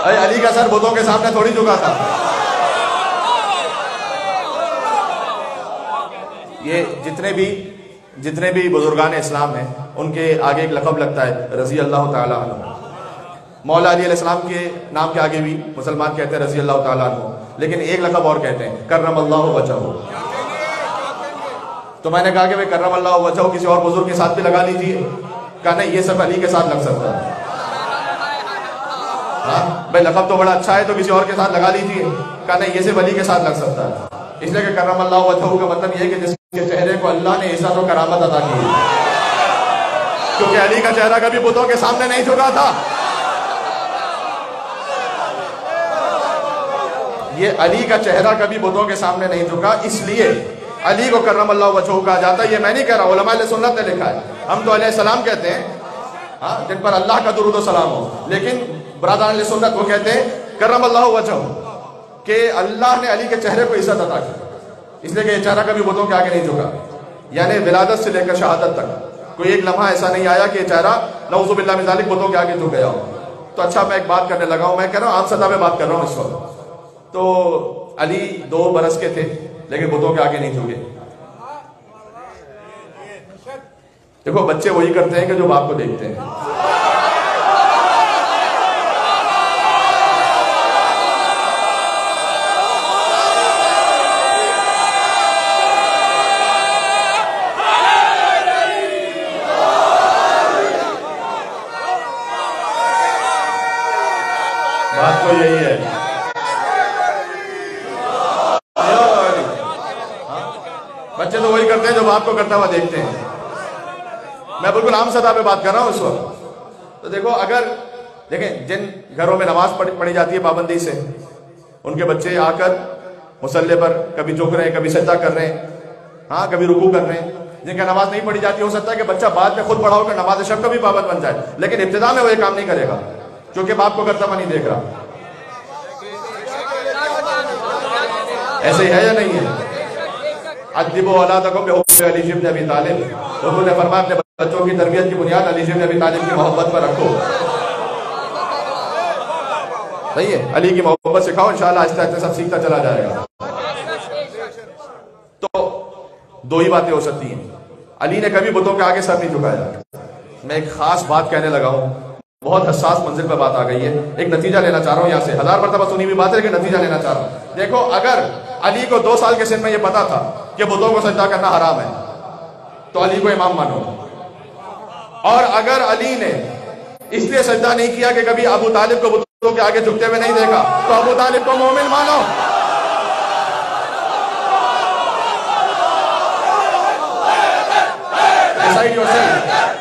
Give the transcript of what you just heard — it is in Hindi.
अरे अली का सर बुतों के सामने थोड़ी झुका था। ये जितने भी बुजुर्गान इस्लाम हैं उनके आगे एक लक़ब लगता है रज़ी अल्लाह ताला अन्हु। मौला अली अलैहिस्सलाम के नाम के आगे भी मुसलमान कहते हैं रज़ी अल्लाह ताला अन्हु, लेकिन एक लक़ब और कहते हैं कर्रमल्लाहु वजहहु। तो मैंने कहा कि भाई कर्रमल्लाहु वजहहु किसी और बुजुर्ग के साथ भी लगा लीजिए। कहा नहीं, ये सब अली के साथ लग सकता है। हाँ भाई लक़ब तो बड़ा अच्छा है तो किसी और के साथ लगा लीजिए। कहा नहीं, ये सिर्फ अली के साथ लग सकता है। इसलिए कि कर्रमल्लाहु वजहहु का मतलब ये है कि जिसके चेहरे को अल्लाह ने इज़्ज़त और करामत अता की, क्योंकि अली का चेहरा कभी बुतों के सामने नहीं झुका था। ये अली का चेहरा कभी बुतों के सामने नहीं झुका, इसलिए अली को कर्रमल्लाहु वजहहु कहा जाता है। ये मैं नहीं कह रहा, उलमा अहले सुन्नत ने लिखा है। हम तो अलैहि सलाम कहते हैं, हाँ, जिन पर अल्लाह का दुरूद व सलाम हो, लेकिन बरादरान अहले सुन्नत वो कहते हैं कर्रमल्लाहु वजहहु कि अल्लाह ने अली के चेहरे को इज्जत अता की, इसलिए कि ये चेहरा कभी बुतों के आगे नहीं झुका। यानी विलादत से लेकर शहादत तक कोई एक लम्हा ऐसा नहीं आया कि ये चेहरा नऊज़ु बिल्लाह मिन ज़ालिक बुतों के आगे झुक गया हो। तो अच्छा, मैं एक बात करने लगा हूं, मैं कह रहा हूं आम सतह पे बात कर रहा हूं इस वक्त। तो अली 2 बरस के थे लेकिन बुतों के आगे नहीं झुके। देखो बच्चे वही करते हैं कि जो बाप को देखते हैं। बात तो यही है। बच्चे तो वही करते हैं जो बाप को करता हुआ देखते हैं। मैं बिल्कुल आम सतह पे बात कर रहा हूं इस वक्त। तो देखो, अगर देखें जिन घरों में नमाज पढ़ी जाती है पाबंदी से, उनके बच्चे आकर मुसल्ले पर कभी झुक रहे हैं, कभी सजदा कर रहे हैं, हाँ कभी रुकू कर रहे हैं। जिनका नमाज नहीं पढ़ी जाती, हो सकता है कि बच्चा बाद में खुद पढ़ा होकर नमाज शब का भी पाबंद बन जाए, लेकिन इब्तिदा में वो ये काम नहीं करेगा क्योंकि बाप को करता हुआ नहीं देख रहा। ऐसे ही है या नहीं है? अद्दिबू औलादकुम बिहुब्बि अली इब्न अबी तालिब। उन्होंने फरमाया अपने बच्चों की तरबियत की बुनियाद अली इब्न अबी तालिब की मोहब्बत पर रखो। सही है, अली की मोहब्बत सिखाओ, इंशाअल्लाह आहिस्ता आहिस्ता सब सीखता चला जाएगा। तो 2 ही बातें हो सकती हैं। अली ने कभी बुतों के आगे सर नहीं झुकाया। मैं एक खास बात कहने लगा हूं, बहुत हसास मंजिल पर बात आ गई है। एक नतीजा लेना चाह रहा हूं यहां से, 1000 मरतबा सुनी हुई बात है लेकिन नतीजा लेना चाह रहा हूं। देखो, अगर अली को 2 साल के सिन में यह पता था कि बुतों को सजदा करना हराम है तो अली को इमाम मानो, और अगर अली ने इसलिए सजदा नहीं किया कि कभी अबू तालिब को बुतों के आगे झुकते हुए नहीं देखा तो अबू तालिब को मोमिन मानो। Decide yourself.